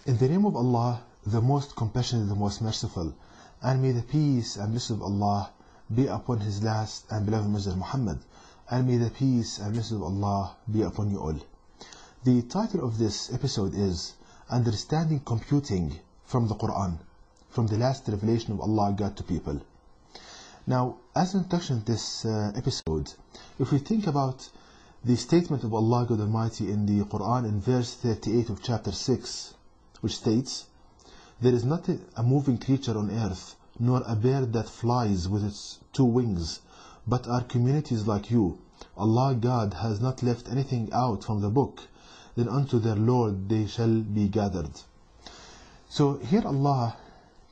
In the name of Allah, the most compassionate, the most merciful, and may the peace and blessings of Allah be upon His last and beloved Messenger Muhammad, and may the peace and blessings of Allah be upon you all. The title of this episode is Understanding Computing from the Quran, from the last revelation of Allah God to people. Now, as an introduction to this episode, if we think about the statement of Allah God Almighty in the Quran in verse 38 of chapter 6, which states, "There is not a moving creature on earth, nor a bird that flies with its two wings, but are communities like you. Allah God has not left anything out from the book, then unto their Lord they shall be gathered." So here Allah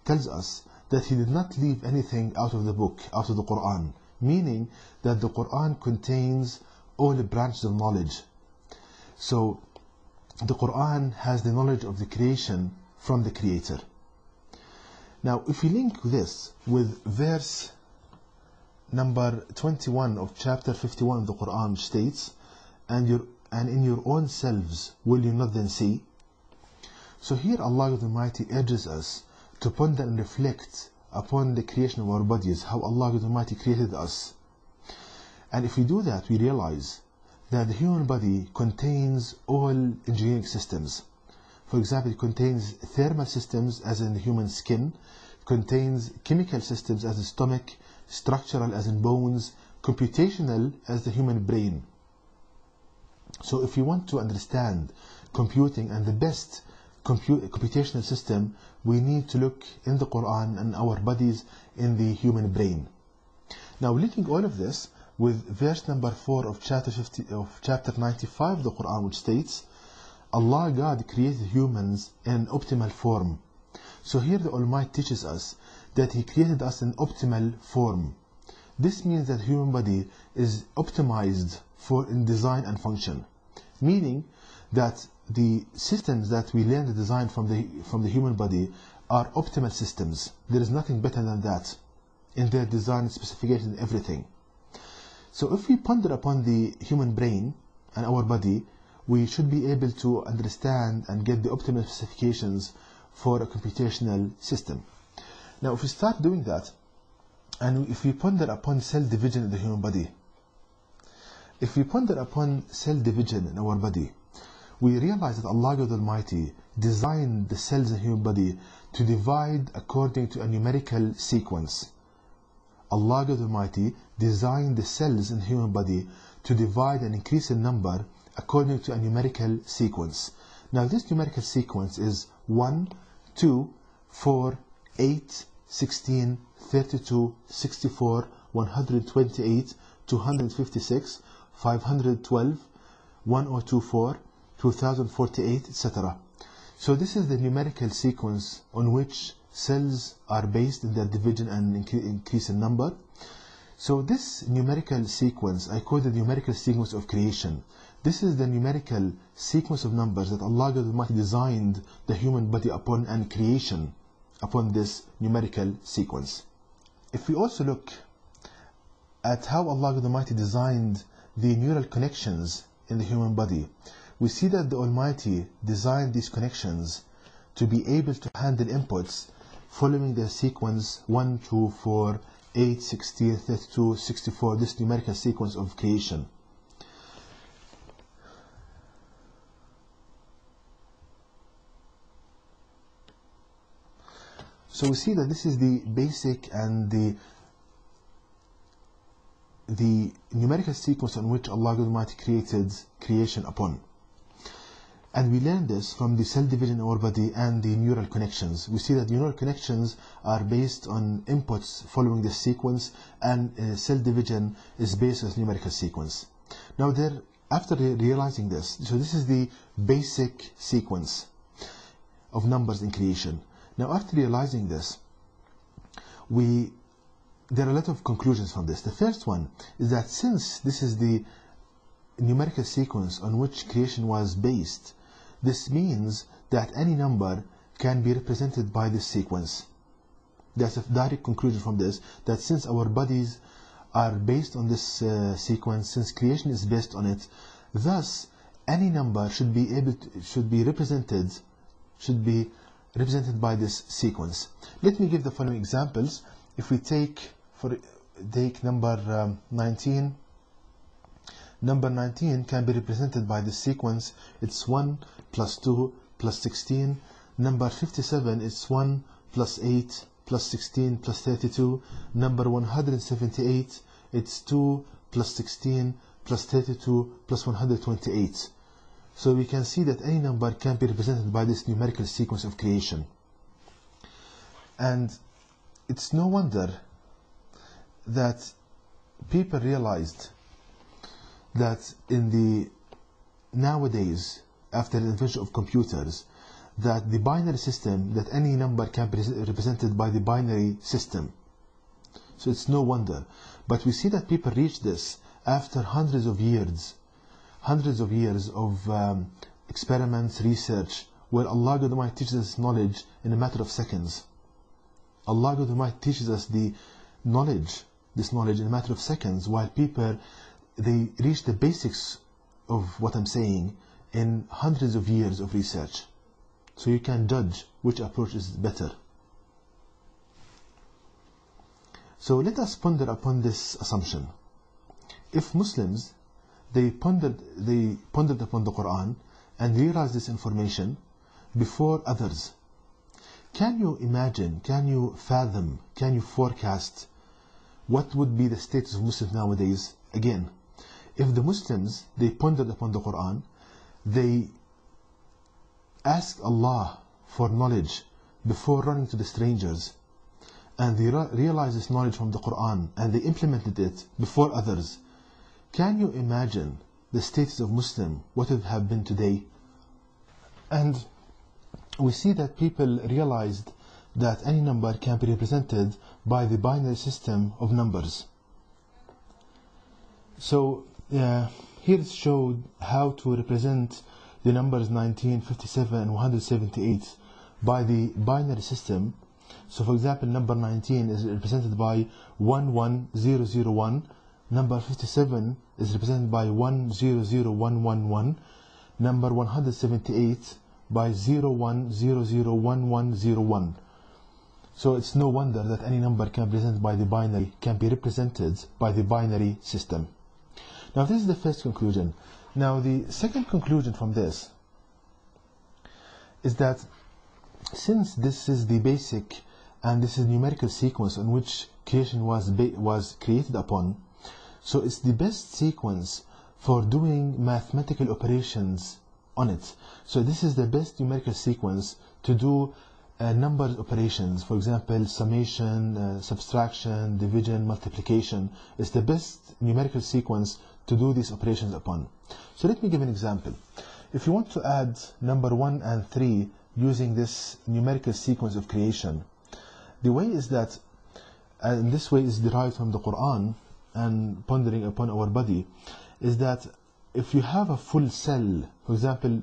tells us that He did not leave anything out of the book, out of the Quran, meaning that the Quran contains all the branches of knowledge. So the Quran has the knowledge of the creation from the Creator. Now, if we link this with verse number 21 of chapter 51 of the Quran, which states, and in your own selves will you not then see? So here Allah Almighty urges us to ponder and reflect upon the creation of our bodies, how Allah Almighty created us. And if we do that, we realize that the human body contains all engineering systems. For example, it contains thermal systems as in the human skin, contains chemical systems as the stomach, structural as in bones, computational as the human brain. So if we want to understand computing and the best computational system, we need to look in the Quran and our bodies in the human brain. Now, linking all of this with verse number 4 of chapter 95 of the Quran, which states, Allah God created humans in an optimal form. So here the Almighty teaches us that He created us in optimal form. This means that the human body is optimized in design and function, meaning that the systems that we learn to design from the human body are optimal systems. There is nothing better than that in their design, specification, everything. So if we ponder upon the human brain and our body, we should be able to understand and get the optimal specifications for a computational system. Now, if we start doing that, and if we ponder upon cell division in the human body, if we ponder upon cell division in our body, we realize that Allah God Almighty designed the cells in the human body to divide according to a numerical sequence. Allah God Almighty designed the cells in the human body to divide and increase in number according to a numerical sequence. Now, this numerical sequence is 1, 2, 4, 8, 16, 32, 64, 128, 256, 512, 1024, 2048, etc. So this is the numerical sequence on which cells are based in their division and increase in number. So this numerical sequence, I call the numerical sequence of creation. This is the numerical sequence of numbers that Allah Almighty designed the human body upon, and creation upon this numerical sequence. If we also look at how Allah Almighty designed the neural connections in the human body, we see that the Almighty designed these connections to be able to handle inputs following their sequence 1, 2, 4, 8, 16, 32, 64, this numerical sequence of creation. So we see that this is the basic and the numerical sequence on which Allah Almighty created creation upon. And we learn this from the cell division in our body and the neural connections. We see that neural connections are based on inputs following this sequence, and cell division is based on numerical sequence. Now, after realizing this, so this is the basic sequence of numbers in creation. Now, after realizing this, there are a lot of conclusions from this. The first one is that since this is the numerical sequence on which creation was based, this means that any number can be represented by this sequence. That's a direct conclusion from this, that since our bodies are based on this sequence, since creation is based on it, thus any number should be represented should be represented by this sequence. Let me give the following examples. If we take number 19, number 19 can be represented by this sequence. It's 1 plus 2 plus 16. Number 57 is 1 plus 8 plus 16 plus 32. Number 178, it's 2 plus 16 plus 32 plus 128. So we can see that any number can be represented by this numerical sequence of creation. And it's no wonder that people realized that nowadays, after the invention of computers, that the binary system, that any number can be represented by the binary system. So it's no wonder. But we see that people reach this after hundreds of years of experiments, research, where Allah God Almighty teaches us knowledge in a matter of seconds. Allah God Almighty teaches us this knowledge in a matter of seconds, while people, they reach the basics of what I'm saying in hundreds of years of research. So you can judge which approach is better. So let us ponder upon this assumption. If Muslims, they pondered upon the Quran and realized this information before others, can you imagine, can you fathom, can you forecast what would be the status of Muslims nowadays? Again, if the Muslims, they pondered upon the Quran, they asked Allah for knowledge before running to the strangers, and they realized this knowledge from the Quran and they implemented it before others, can you imagine the status of Muslim, what it would have been today? And we see that people realized that any number can be represented by the binary system of numbers. So here it showed how to represent the numbers 19, 57 and 178 by the binary system. So for example, number 19 is represented by 11001, number 57 is represented by 100111, number 178 by 01001101. So it's no wonder that any number can be represented by the binary system. Now this is the first conclusion. Now the second conclusion from this is that since this is the basic and this is numerical sequence on which creation was created upon, so it's the best sequence for doing mathematical operations on it. So this is the best numerical sequence to do numbers operations. For example, summation, subtraction, division, multiplication is the best numerical sequence to do these operations upon. So let me give an example. If you want to add number 1 and 3 using this numerical sequence of creation, the way is that, and this way is derived from the Quran and pondering upon our body, is that if you have a full cell, for example,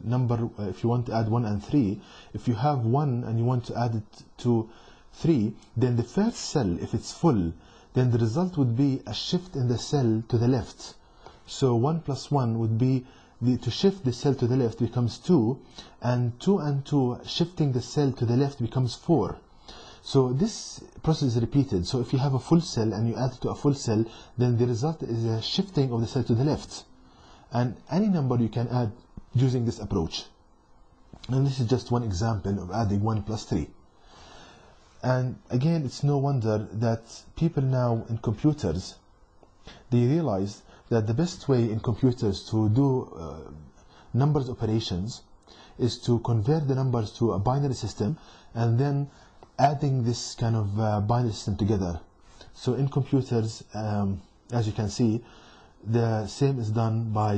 if you want to add 1 and 3, if you have 1 and you want to add it to 3, then the first cell, if it's full, then the result would be a shift in the cell to the left. So 1 plus 1 would be, to shift the cell to the left becomes 2, and 2 and 2, shifting the cell to the left becomes 4. So this process is repeated. So if you have a full cell and you add it to a full cell, then the result is a shifting of the cell to the left. And any number you can add using this approach. And this is just one example of adding 1 plus 3. And again, it's no wonder that people now in computers, they realize that the best way in computers to do numbers operations is to convert the numbers to a binary system and then adding this kind of binary system together. So in computers, as you can see, the same is done by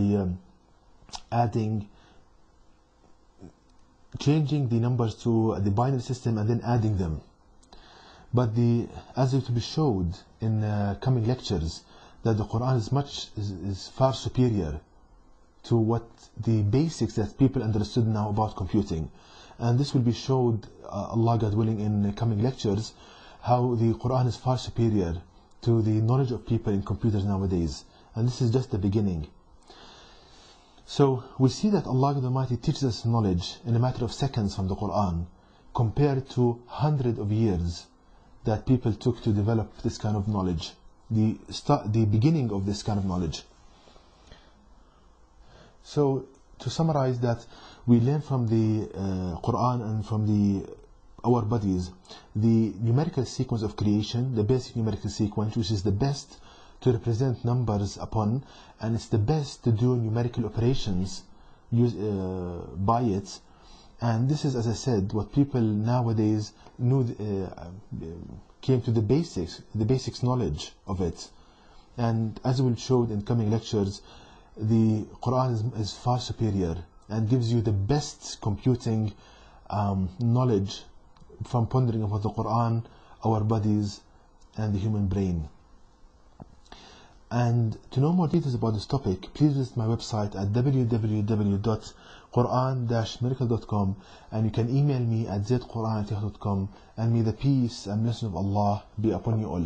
changing the numbers to the binary system and then adding them. But as it will be showed in coming lectures, that the Quran is far superior to what the basics that people understood now about computing. And this will be showed, Allah God willing, in coming lectures, how the Quran is far superior to the knowledge of people in computers nowadays. And this is just the beginning. So we see that Allah the Almighty teaches us knowledge in a matter of seconds from the Quran, compared to hundreds of years that people took to develop this kind of knowledge, the beginning of this kind of knowledge. So to summarize that, we learn from the Quran and from our bodies the numerical sequence of creation, the basic numerical sequence, which is the best to represent numbers upon, and it's the best to do numerical operations by it. And this is, as I said, what people nowadays knew, came to the basics knowledge of it. And as we'll show in coming lectures, the Quran is far superior and gives you the best computing knowledge from pondering about the Quran, our bodies, and the human brain. And to know more details about this topic, please visit my website at www.quran-miracle.com, and you can email me at zquran@yahoo.com, and may the peace and blessing of Allah be upon you all.